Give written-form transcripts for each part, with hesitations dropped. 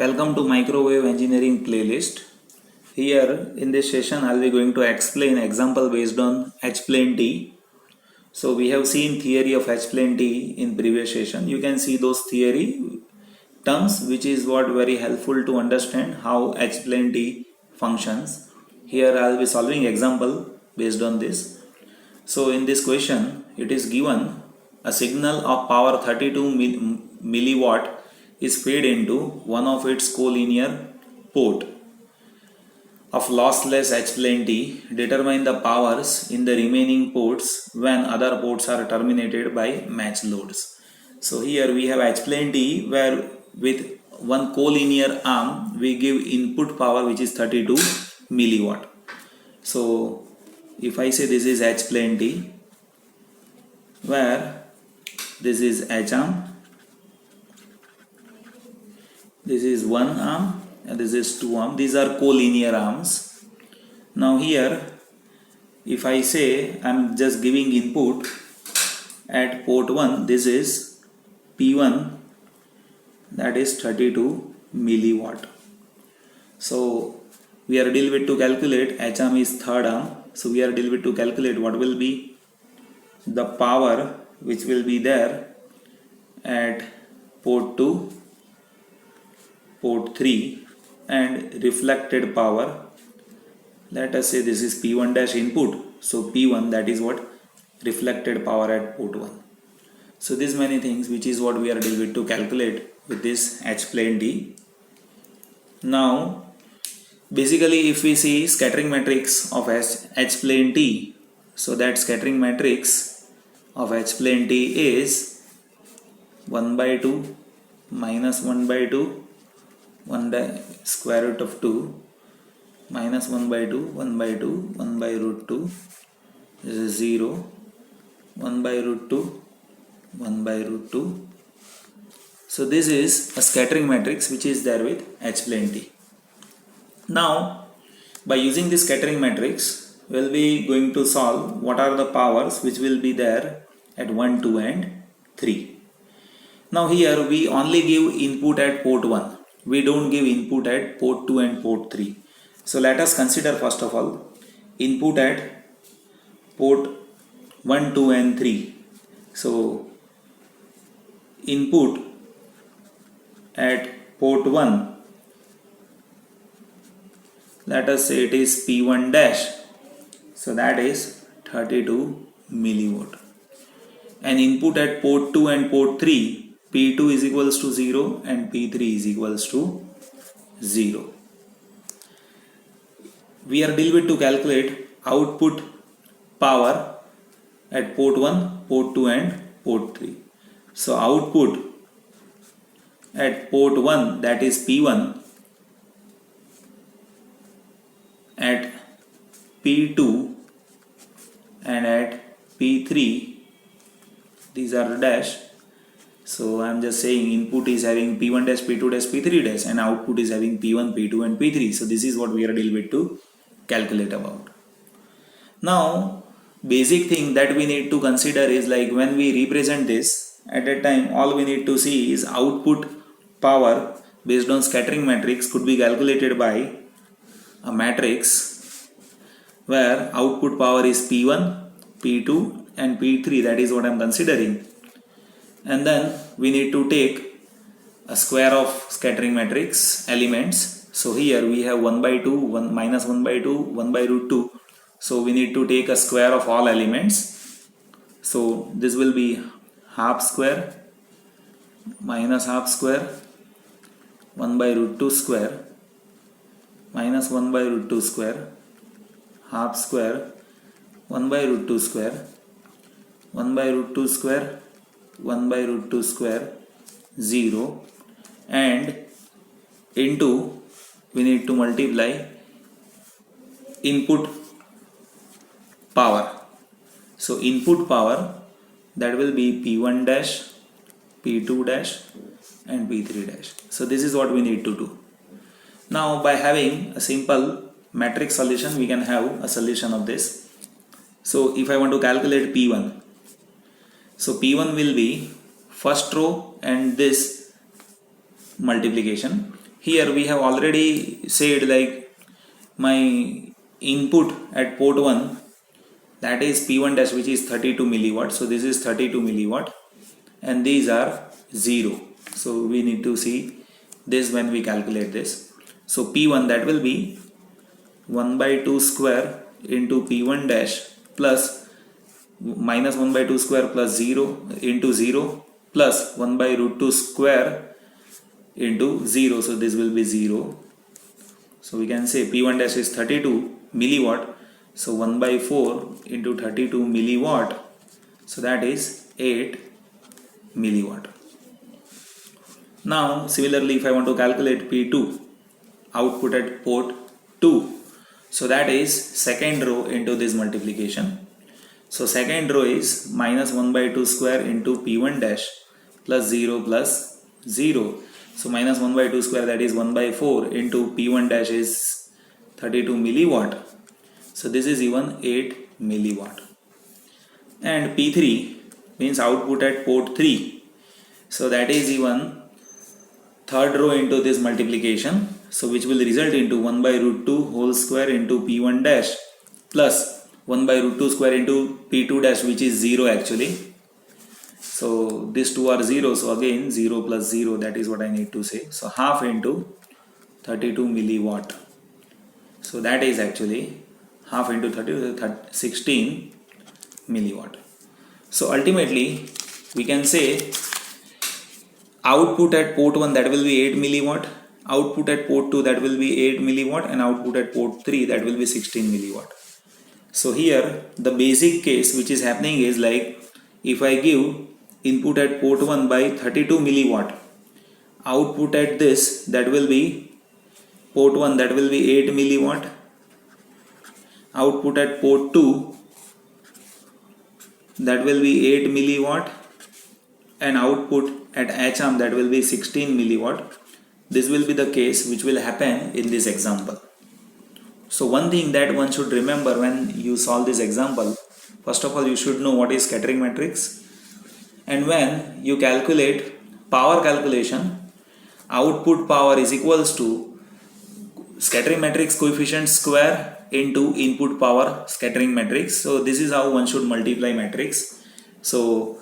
Welcome to Microwave Engineering playlist. Here in this session I will be going to explain example based on H-plane T. So we have seen theory of H-plane T in previous session. You can see those theory terms which is what very helpful to understand how H-plane T functions. Here I will be solving example based on this. So in this question it is given a signal of power 32 milliwatt is fed into one of its collinear port of lossless H-plane T. Determine the powers in the remaining ports when other ports are terminated by match loads. So here we have H-plane T where with one collinear arm we give input power which is 32 milliwatt. So if I say this is H-plane T where this is H arm, this is one arm and this is two arm. These are collinear arms. Now here if I say I am just giving input at port 1, this is P1, that is 32 milliwatt. So we are deal with to calculate H arm is third arm. So we are deal with to calculate what will be the power which will be there at port 2, port 3 and reflected power. Let us say this is P1 dash input. So P1, that is what reflected power at port 1. So these many things which is what we are deal with to calculate with this H-plane T. Now basically if we see scattering matrix of H-plane T, so that scattering matrix of H-plane T is 1 by 2 minus 1 by 2 1 by square root of 2 minus 1 by 2 1 by 2 1 by root 2, this is 0 1 by root 2 1 by root 2. So this is a scattering matrix which is there with H-plane T. Now by using this scattering matrix we will be going to solve what are the powers which will be there at 1, 2 and 3. Now here we only give input at port 1. We don't give input at port 2 and port 3. So let us consider first of all input at port 1, 2 and 3. So input at port 1, let us say it is P1 dash. So that is 32 milliwatt. And input at port 2 and port 3, P2 is equals to 0 and P3 is equals to 0. We are deal with to calculate output power at port 1, port 2 and port 3. So output at port 1, that is P1, at P2 and at P3, these are the dash. So I am just saying input is having P1 dash, P2 dash, P3 dash and output is having P1, P2 and P3. So this is what we are deal with to calculate about. Now basic thing that we need to consider is like when we represent this at that time all we need to see is output power based on scattering matrix could be calculated by a matrix where output power is P1, P2 and P3, that is what I am considering. And then we need to take a square of scattering matrix elements. So here we have 1 by 2, 1 minus 1 by 2, 1 by root 2. So we need to take a square of all elements. So this will be half square minus half square 1 by root 2 square minus 1 by root 2 square half square 1 by root 2 square 1 by root 2 square 1 by root 2 square 0 and into we need to multiply input power. So input power that will be P1 dash, P2 dash and P3 dash. So this is what we need to do. Now by having a simple matrix solution we can have a solution of this. So if I want to calculate P1, so P1 will be first row and this multiplication here we have already said like my input at port 1, that is P1 dash, which is 32 milliwatt. So this is 32 milliwatt and these are 0. So we need to see this when we calculate this. So P1, that will be 1 by 2 square into P1 dash plus minus 1 by 2 square plus 0 into 0 plus 1 by root 2 square into 0. So this will be 0. So we can say P1 dash is 32 milliwatt. So 1 by 4 into 32 milliwatt. So that is 8 milliwatt. Now similarly, if I want to calculate P2, output at port 2, so that is second row into this multiplication. So second row is minus 1 by 2 square into P1 dash plus 0 plus 0. So minus 1 by 2 square, that is 1 by 4 into P1 dash is 32 milliwatt. So this is even 8 milliwatt. And P3 means output at port 3. So that is even third row into this multiplication. So which will result into 1 by root 2 whole square into P1 dash plus 1 by root 2 square into P2 dash, which is 0 actually. So these two are 0. So again 0 plus 0, that is what I need to say. So half into 32 milliwatt. So that is actually half into 16 milliwatt. So ultimately we can say output at port 1, that will be 8 milliwatt, output at port 2, that will be 8 milliwatt, and output at port 3, that will be 16 milliwatt. So here the basic case which is happening is like, if I give input at port 1 by 32 milliwatt, output at this, that will be port 1, that will be 8 milliwatt, output at port 2, that will be 8 milliwatt, and output at H-arm, that will be 16 milliwatt. This will be the case which will happen in this example. So one thing that one should remember when you solve this example, first of all you should know what is scattering matrix, and when you calculate power calculation, output power is equals to scattering matrix coefficient square into input power scattering matrix. So this is how one should multiply matrix. So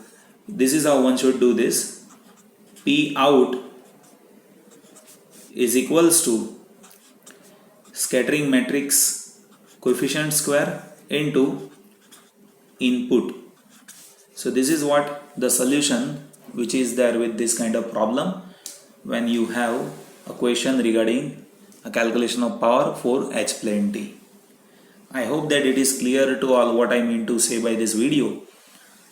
this is how one should do this. P out is equals to scattering matrix coefficient square into input. So this is what the solution which is there with this kind of problem when you have a question regarding a calculation of power for H plane T. I hope that it is clear to all what I mean to say by this video.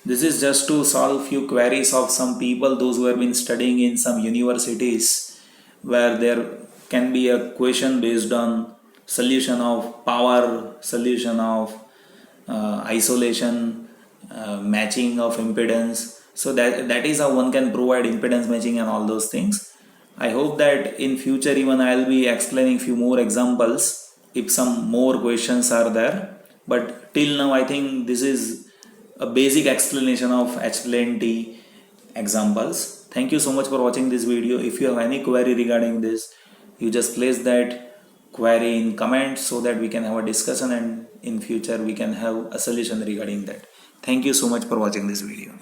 This is just to solve few queries of some people, those who have been studying in some universities, where there can be a question based on solution of power, solution of isolation, matching of impedance. So that is how one can provide impedance matching and all those things. I hope that in future even I will be explaining few more examples if some more questions are there. But till now I think this is a basic explanation of H plane T examples. Thank you so much for watching this video. If you have any query regarding this, you just place that query in comments so that we can have a discussion, and in future we can have a solution regarding that. Thank you so much for watching this video.